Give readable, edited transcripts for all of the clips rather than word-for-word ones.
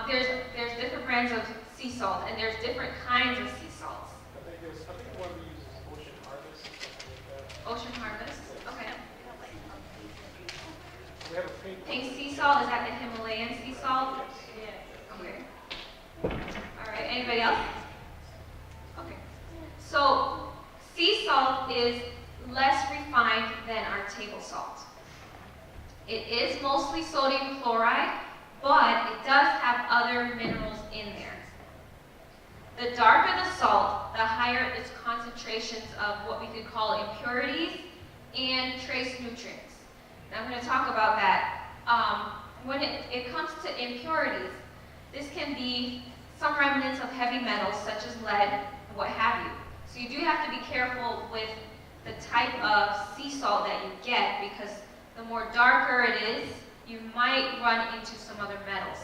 There's different brands of sea salt, and there's different kinds of sea salts. I think one we use is Ocean Harvest, something like that. Ocean Harvest, okay. We have a pink. Pink sea salt, is that the Himalayan sea salt? Yes. Okay. All right, anybody else? Okay. So, sea salt is less refined than our table salt. It is mostly sodium chloride, but it does have other minerals in there. The darker the salt, the higher its concentrations of what we could call impurities and trace nutrients. Now I'm going to talk about that. When it comes to impurities, this can be some remnants of heavy metals such as lead, what have you. So you do have to be careful with the type of sea salt that you get, because the more darker it is, you might run into some other metals.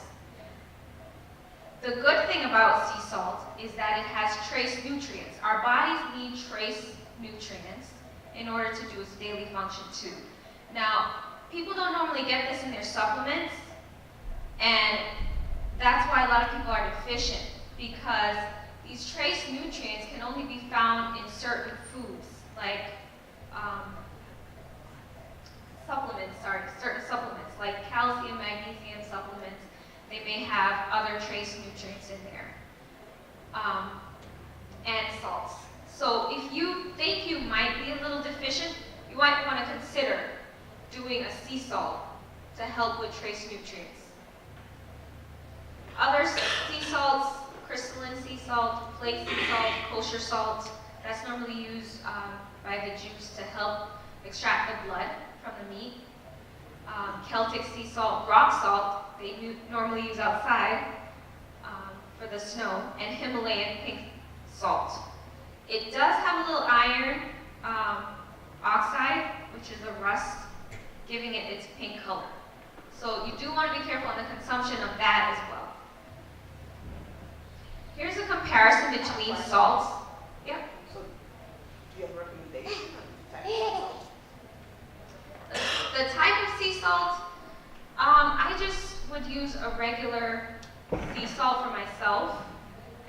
The good thing about sea salt is that it has trace nutrients. Our bodies need trace nutrients in order to do its daily function too. Now, people don't normally get this in their supplements, and that's why a lot of people are deficient, because these trace nutrients can only be found in certain foods, like certain supplements, like calcium, magnesium supplements. They may have other trace nutrients in there, and salts. So if you think you might be a little deficient, you might want to consider doing a sea salt to help with trace nutrients. Other sea salts, crystalline sea salt, flake sea salt, kosher salt, that's normally used by the Jews to help extract the blood from the meat. Celtic sea salt, rock salt, they normally use outside for the snow, and Himalayan pink salt. It does have a little iron oxide, which is a rust, giving it its pink color. So you do want to be careful in the consumption of that as well. Here's a comparison between salts. Yep. So, do you have a recommendation on type of salt? The type of sea salt, I just would use a regular sea salt for myself.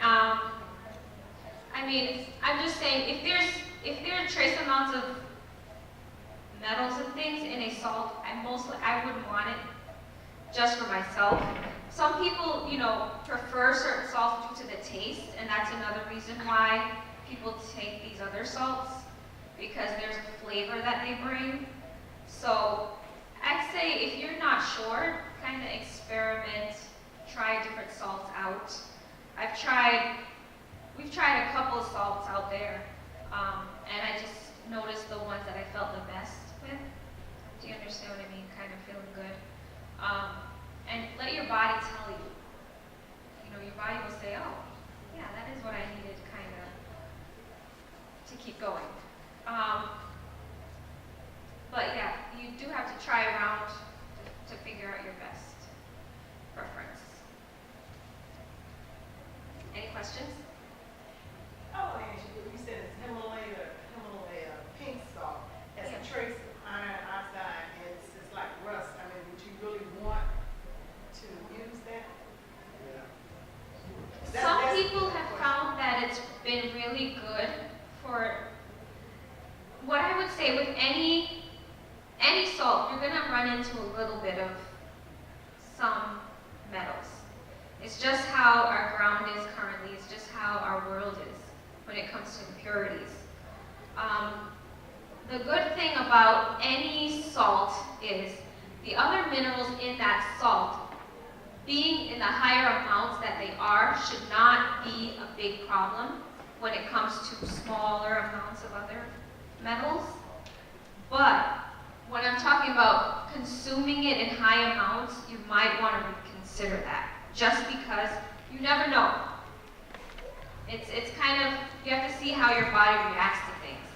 I mean, I'm just saying, if there are trace amounts of metals and things in a salt, I wouldn't want it just for myself. Some people, prefer certain salts due to the taste, and that's another reason why people take these other salts, because there's a flavor that they bring. So I'd say if you're not sure, kind of experiment, try different salts out. We've tried a couple of salts out there, and I just noticed the ones that I felt the best with. Do you understand what I mean? Kind of feeling good. And let your body tell you. Your body will say, oh, yeah, that is what I needed kind of to keep going. But yeah, you do have to try around to figure out your best preference. Any questions? Oh, and you said it's Himalaya pink salt. Has a trace of iron oxide, and it's just like rust. I mean, would you really want to use that? Yeah. Some people have found that it's been really good for, what I would say with any salt, you're going to run into a little bit of some metals. It's just how our ground is currently. It's just how our world is when it comes to impurities. The good thing about any salt is the other minerals in that salt, being in the higher amounts that they are, should not be a big problem when it comes to smaller amounts of other metals. But when I'm talking about consuming it in high amounts, you might want to reconsider that, just because you never know. It's kind of, you have to see how your body reacts to things.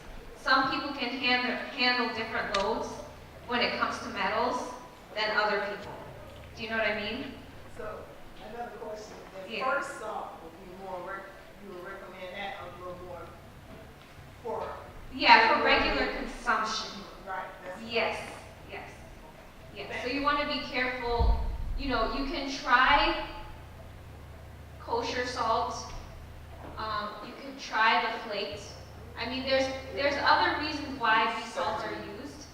Some people can handle different loads when it comes to metals than other people. Do you know what I mean? So, another question. The Yeah. first salt would be more, you would recommend that a little more for, Yeah, for regular consumption. right? That's Yes. So you want to be careful you know, you can try kosher salt. You can try the flakes. I mean, there's other reasons why these salts are used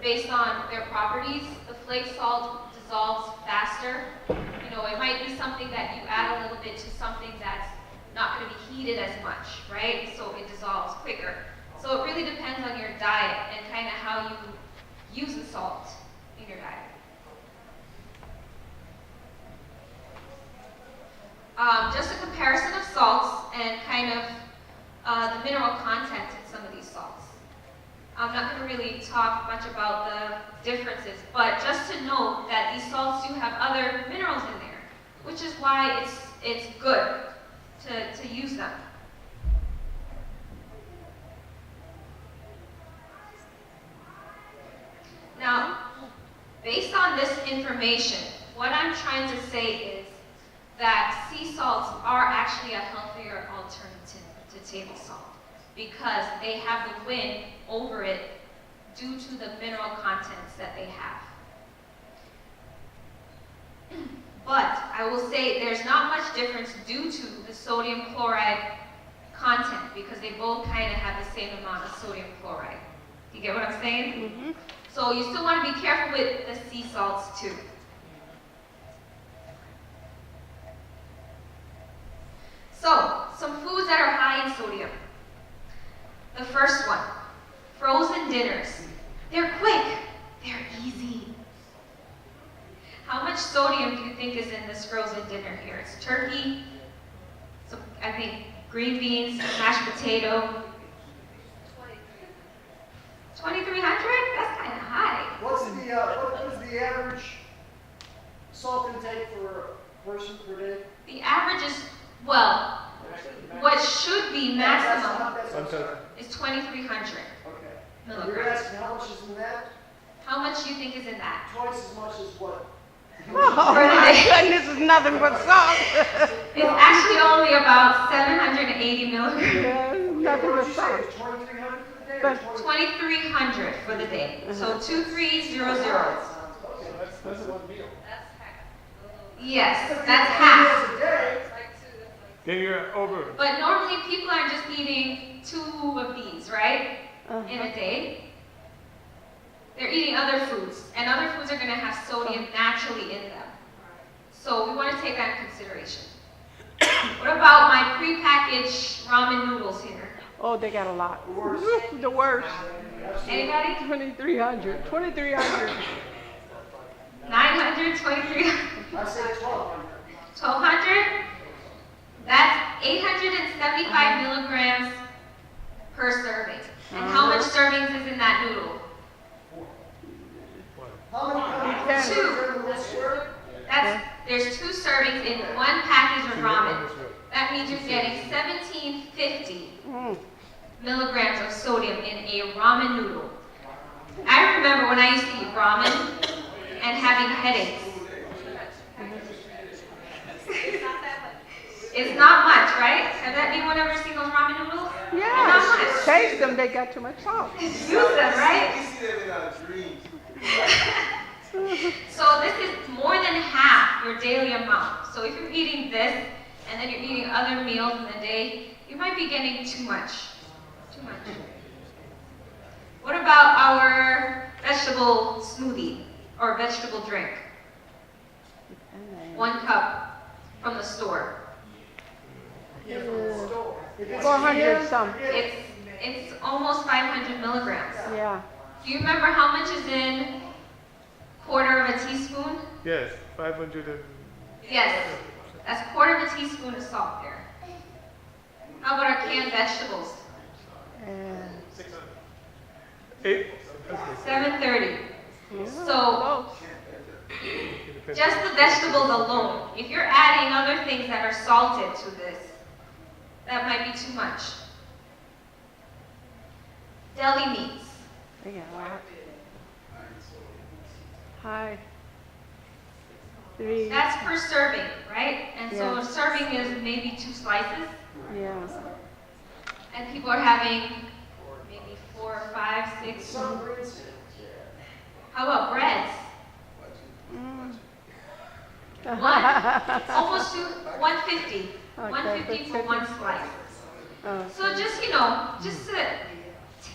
based on their properties. The flake salt dissolves faster. You know, it might be something that you add a little bit to something that's not going to be heated as much, right? So it dissolves quicker. So it really depends on your diet and kind of how you use the salt in your diet. Just a comparison of salts and kind of the mineral content in some of these salts. I'm not going to really talk much about the differences, but just to note that these salts do have other minerals in there, which is why it's good to use them. Now, based on this information, what I'm trying to say is that sea salts are actually a healthier alternative to table salt because they have the win over it due to the mineral contents that they have. But I will say there's not much difference due to the sodium chloride content because they both kind of have the same amount of sodium chloride. You get what I'm saying? Mm-hmm. So you still want to be careful with the sea salts too. So, some foods that are high in sodium. The first one, frozen dinners. They're quick, they're easy. How much sodium do you think is in this frozen dinner here? It's turkey, so I think green beans, mashed potato. 2,300? That's kind of high. What is the average salt intake for a person per day? The average is, well, what should be maximum is 2,300 Okay. You're milligrams. asking how much is in that? How much do you think is in that? Twice as much as what? Oh my goodness, is nothing but salt. It's actually only about 780 milligrams. Yeah, nothing What but did you salt. say, 2,300 for the day? But- 2,300 for the day. So 2,300. Okay, that's one meal. Yes, that's half. Meals a day. Then you're over. But normally people are just eating 2 of these, right? In a day. They're eating other foods, and other foods are going to have sodium naturally in them. So we want to take that into consideration. What about my prepackaged ramen noodles here? Oh, they got a lot. The worst. Anybody? 2,300. 2,300. 900, 2,300, I say 1,200. 1,200? That's 875 milligrams per serving. And how much servings is in that noodle? How many Depends. in this square? There's 2 servings in one package of ramen. That means you're getting 1,750 milligrams of sodium in a ramen noodle. I remember when I used to eat ramen and having headaches. It's not much, right? Has anyone ever seen those ramen noodles? They're not Yeah, much. taste them. They got too much salt. Use them, right? We see them in our dreams. So this is more than half your daily amount. So if you're eating this and then you're eating other meals in the day, you might be getting too much. Too much. What about our vegetable smoothie or vegetable drink? 1 cup from the store. Yeah, from the store. If it's 400 canned, some. forget it. It's almost 500 milligrams. Yeah. Do you remember how much is in quarter of a teaspoon? Yes, 500 and... Yes, that's quarter of a teaspoon of salt there. How about our canned vegetables? And 8. 730. So close. just the vegetables alone, if you're adding other things that are salted to this, that might be too much. Deli meats. They got a lot. Hi. 3. That's per serving, right? And so Yeah. a serving is maybe 2 slices, Yeah. and people are having maybe 4, 5, 6. Some breeds, How about breads? almost 150. Okay, 150 for one slice. Oh, So just, just to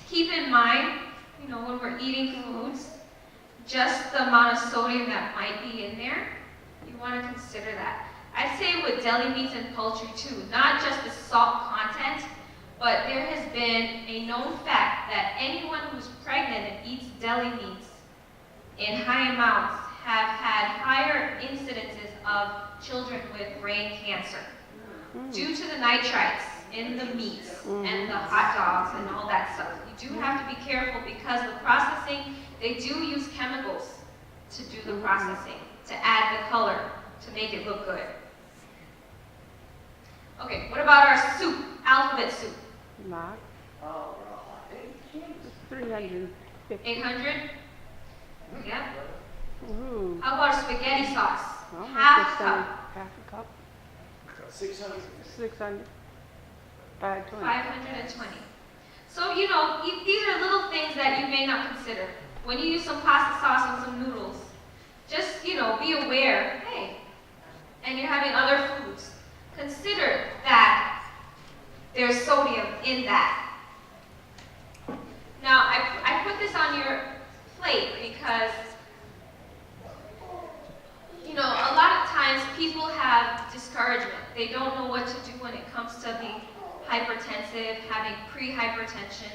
keep in mind, when we're eating foods, just the amount of sodium that might be in there, you want to consider that. I'd say with deli meats and poultry too, not just the salt content, but there has been a known fact that anyone who's pregnant and eats deli meats in high amounts have had higher incidences of children with brain cancer due to the nitrites in the meats and the hot dogs and all that stuff. You do have to be careful because the processing, they do use chemicals to do the processing, to add the color, to make it look good. Okay, what about our soup, alphabet soup? Mark, Oh, 350. 800? Yeah. Ooh. How about a spaghetti sauce? Almost Half the same. cup, Half a cup. 600. 600. 520. 520. So, these are little things that you may not consider. When you use some pasta sauce on some noodles, just, be aware, hey, and you're having other foods, consider that there's sodium in that. Now, I put this on your plate because, a lot of times people have discouragement. They don't know what to do when it comes to being hypertensive, having pre-hypertension.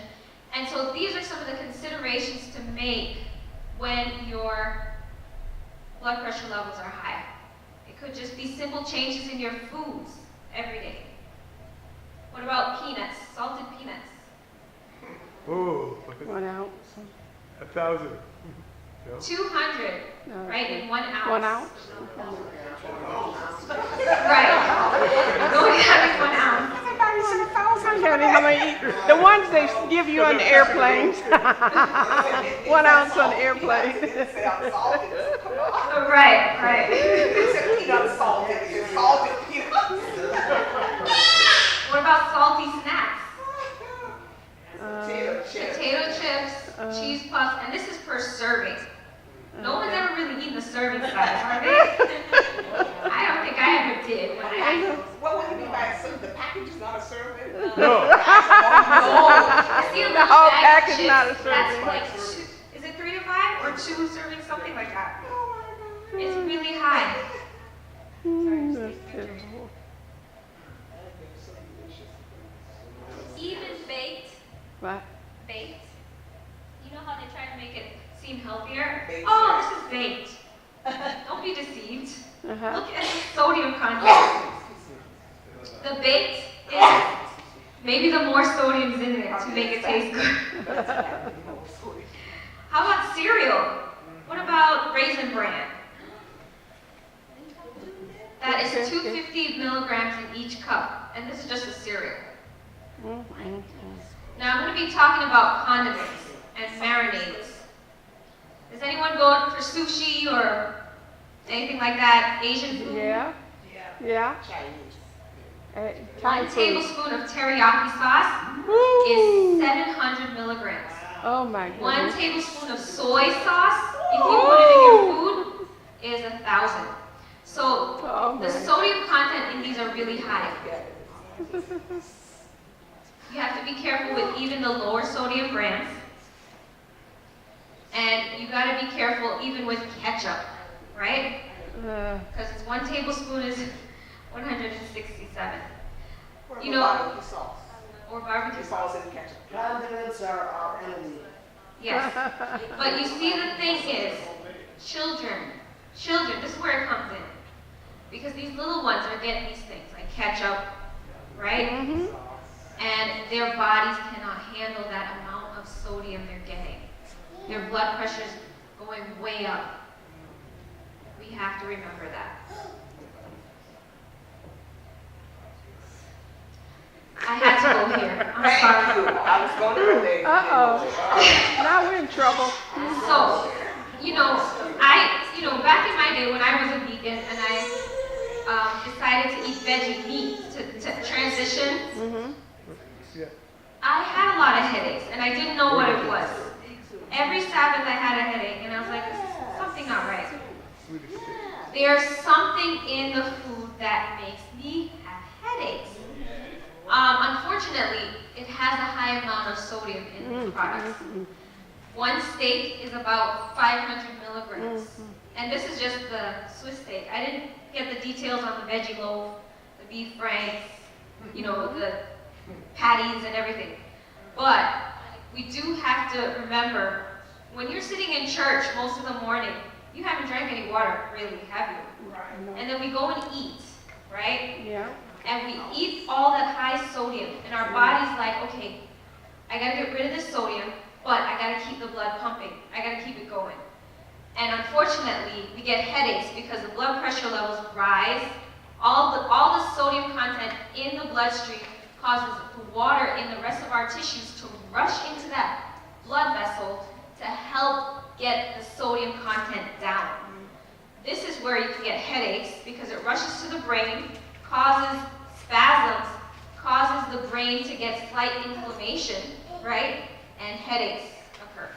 And so these are some of the considerations to make when your blood pressure levels are high. It could just be simple changes in your foods every day. What about peanuts, salted peanuts? Oh, 1 ounce. 1,000. Yeah. 200, right, in 1 ounce. 1 ounce? Right. Going having 1 ounce. I can't even eat. The ones they give you on the airplanes. 1 ounce on the airplane. Right. What about salty snacks? Potato chips, cheese puffs, and this is per serving. No one's ever really eaten the serving size, are they? I don't think I ever did when I. What do you mean by a serving? The package is not a serving? No. I see a The little whole bag pack of is chips not a that's serving. like is it 3 to 5 or 2 servings, something like that? It's really high. That's terrible. Even baked. What? Baked. You know how they try to make it seem healthier? Baked Oh, this is baked. Don't be deceived. Uh-huh. Look at the sodium content. The baked is maybe the more sodium's in there to make it taste good. How about cereal? What about Raisin Bran? That is 250 milligrams in each cup, and this is just a cereal. Now I'm going to be talking about condiments and marinades. Does anyone go for sushi or anything like that? Asian food? Yeah. Yeah. Thai 1 food. tablespoon of teriyaki sauce Woo. is 700 milligrams. Oh my 1 goodness. tablespoon of soy sauce, if you put it in your food, is 1,000. So Oh the my. sodium content in these are really high. You have to be careful with even the lower sodium brands. And you gotta be careful even with ketchup, right? Because it's 1 tablespoon is 167. You know- Barbecue sauce. Or barbecue sauce. Sauce and ketchup. Condiments are our enemy. Yes. But you see, the thing is, children, this is where it comes in. Because these little ones are getting these things like ketchup, right? Mm-hmm. And their bodies cannot handle that amount of sodium they're getting. Their blood pressure's going way up. We have to remember that. I had to go here. I'm Thank sorry. you. I was going to go there. Uh-oh. Now we're in trouble. So, back in my day when I was a vegan and I decided to eat veggie meat to transition, Mm-hmm. Yeah. I had a lot of headaches and I didn't know what it was. Every Sabbath I had a headache and I was like, this is something not right. Swedish steak. there's something in the food that makes me have headaches. Unfortunately, it has a high amount of sodium in the products. One steak is about 500 milligrams. And this is just the Swiss steak. I didn't get the details on the veggie loaf, the beef franks, you know, the patties and everything. But we do have to remember, when you're sitting in church most of the morning, you haven't drank any water, really, have you? Right. And then we go and eat, right? Yeah. And we eat all that high sodium, and our body's like, okay, I gotta get rid of this sodium, but I gotta keep the blood pumping. I gotta keep it going. And unfortunately, we get headaches because the blood pressure levels rise. All the sodium content in the bloodstream causes the water in the rest of our tissues to rush into that blood vessel to help get the sodium content down. This is where you can get headaches because it rushes to the brain, causes spasms, causes the brain to get slight inflammation, right? And headaches occur.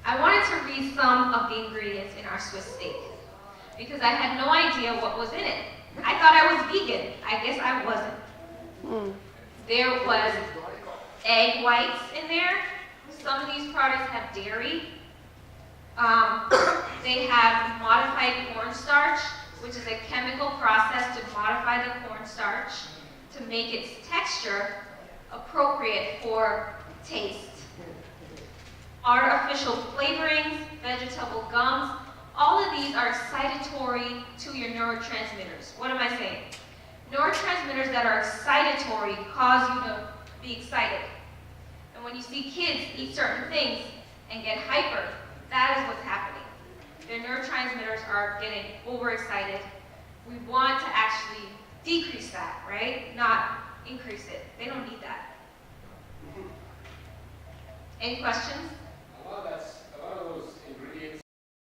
I wanted to read some of the ingredients in our Swiss steak because I had no idea what was in it. I thought I was vegan. I guess I wasn't. There was egg whites in there. Some of these products have dairy. They have modified cornstarch, which is a chemical process to modify the cornstarch to make its texture appropriate for taste. Artificial flavorings, vegetable gums, all of these are excitatory to your neurotransmitters. What am I saying? Neurotransmitters that are excitatory cause you to be excited. And when you see kids eat certain things and get hyper, that is what's happening. Their neurotransmitters are getting overexcited. We want to actually decrease that, right? Not increase it. They don't need that. Any questions?